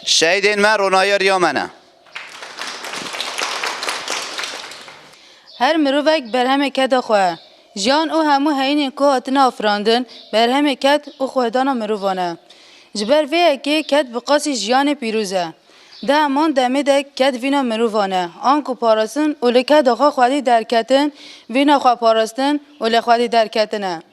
شهیدین من رونای ریامنه. هر مروفک برهم کد خواه جان او همو هین که هاتنا افراندن برهم کد او خودانا مروفانه جبر وی که کد بقاسی جان پیروزه ده امان دمه ده کد وینا مروفانه آنکو پاراستن او لکد آخوا خودی درکتن وینا خواه پاراستن او لخوادی درکتنه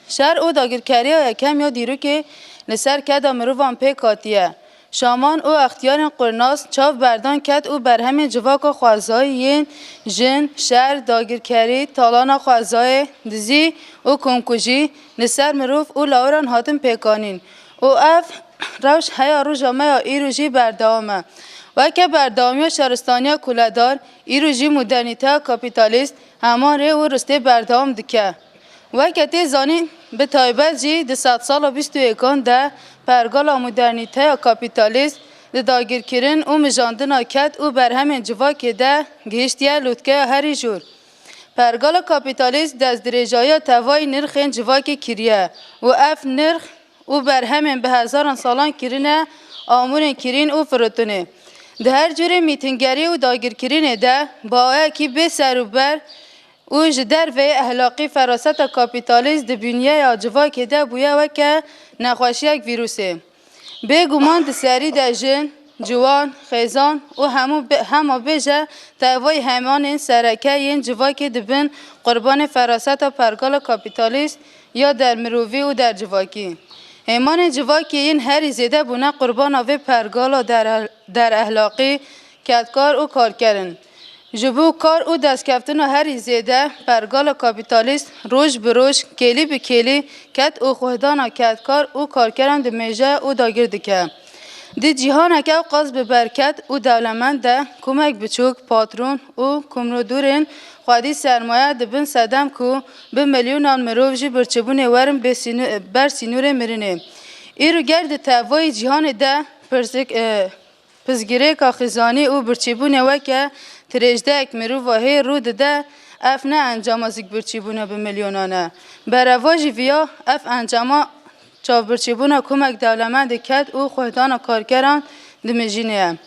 شهر او داگرکاری ها یکم یا دیرو که لسر کد مروفان پی کاتیه شامان او اختیار قرناس چاو بردان کد او بر همه جواک خوازای ین جن شهر داگرکاری تالانا خوازای دزی او کمکوژی لسر مروف او لاوران هاتم پیکانین او اف روش هیا رو جامعه ایروژی بردامه و که بردامی شهرستانی کولدار ایروژی مدرنیته کاپیتالیست همان ره او رسته بردام دکه و که تی زانین به تایبت جی ده 100 سال و 21 ده پرگال مدرنیته کاپیتالیست ده داگیر کرن او مجاندن کد او بر همین جواکی ده گهشتیه لوتکه هری جور پرگال کاپیتالیست دست درجای توای نرخین جواکی کریه و اف نرخ او بر همین به هزاران سالان کرینه آمورین کرین او فروتونه ده هر جور میتنگری و داگیر کرینه ده با اکی به سر و بر او جدر و اخلاقی فراست کاپیتالیست ده بنیه جواکی ده بویه و که نخوشی یک ویروسه به گمان ده سری ده جن جوان خیزان و همه بیجه تاوی همان این سرکه این جواکی ده بین قربان فراست پرگال کاپیتالیست یا در مرووی و در جواکی همان جواکی این هری زیده بونه قربان آوی پرگال در اخلاقی کدکار و کار کردن جبو کار او دست کفتن هری زیده پرگال کاپیتالیست روش به روش کلی به کلی کت او خوددان کت کار او کار کردن ده میجه او داگرد که دی جهان که قاز به برکت او دولمند ده کمک بچوک پاترون او کمرودورین خودی سرمایه ده بین صدم کو به میلیونان مروف جی برچبون ورم بر سینور مرینه ایرو گرد تاوای جهان ده پزگیره که خزانی او برچبون وکه ترجده اک مرو واهی رود ده اف نه انجام از یک برچیبونه به میلیونانه برواج ویا اف انجام چاو برچیبونه کمک دولمند کد او خوددان کارگران دمجینه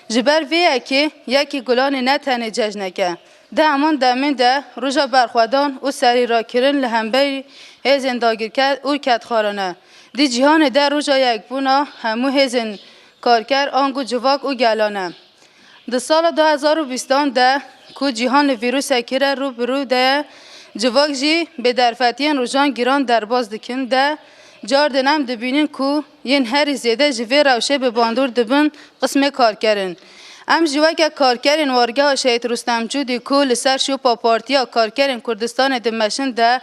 جبر ویا که یکی گلان نتنه ججنکه ده امان دمین ده روژا برخوادان او سری را کرن لهمبری هزین داگیر کد او کد خارانه دی جهان ده روژا یک بونا همو هزین کارگر آنگو جواک او گلانه در سال 2020 ده کو جهان ویروس اکیره رو برو ده جواک جی به درفتیان روزان گیران در باز دکن ده جار دنم دبینین کو ین هر زیده جوی روشه به باندور دبن قسم کار کرن ام جواک کار کرن وارگاه شهید رستم جودی کو لسر شو پا پارتیا کار کرن کردستان دمشن ده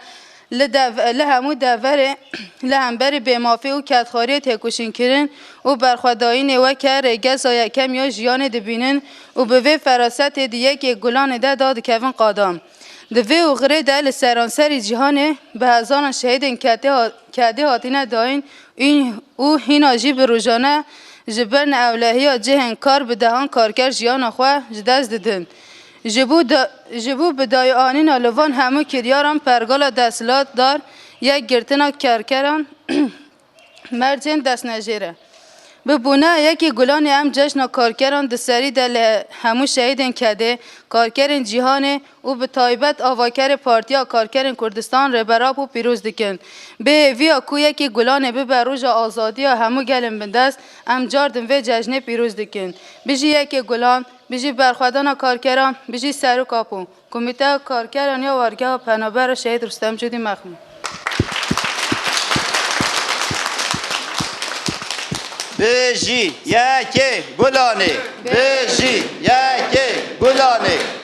لهمو دوره لهمبری به مافی و کتخاری تکوشین کرن و برخوادایی نوه که رگز یکم یا جیان دبینن و به وی فراست دیگه که گلان ده داد کفن قادم دوی و غره ده لسرانسری جهانه به هزاران شهیدن کده هاتینه داین او هین آجی به روزانه جبرن اولهی ها جهن کار به دهان کارکر جیان خواه جدست ددن جبو بدای آنین آلوان همو کریاران پرگال دستلات دار یک گرتنا کرکران مرجن دست نجیره ببونه یکی گلان هم جشن کارکران دسری دل همو شهیدن کده کارکرین جهانه او به تایبت آواکر پارتیا کارکرین کردستان ربراب و پیروز دکن به ویا کو یکی گلانه به بروژ آزادی همو گلم بندست ام جاردن و جشن پیروز دکن بجی یکی گلان بجی برخوادان کارکران بجی سرو کاپو کمیته کارکران یا وارگاه پنابر شهید رستم جودی مخمون بجی یکی گلانه بجی یکی گلانه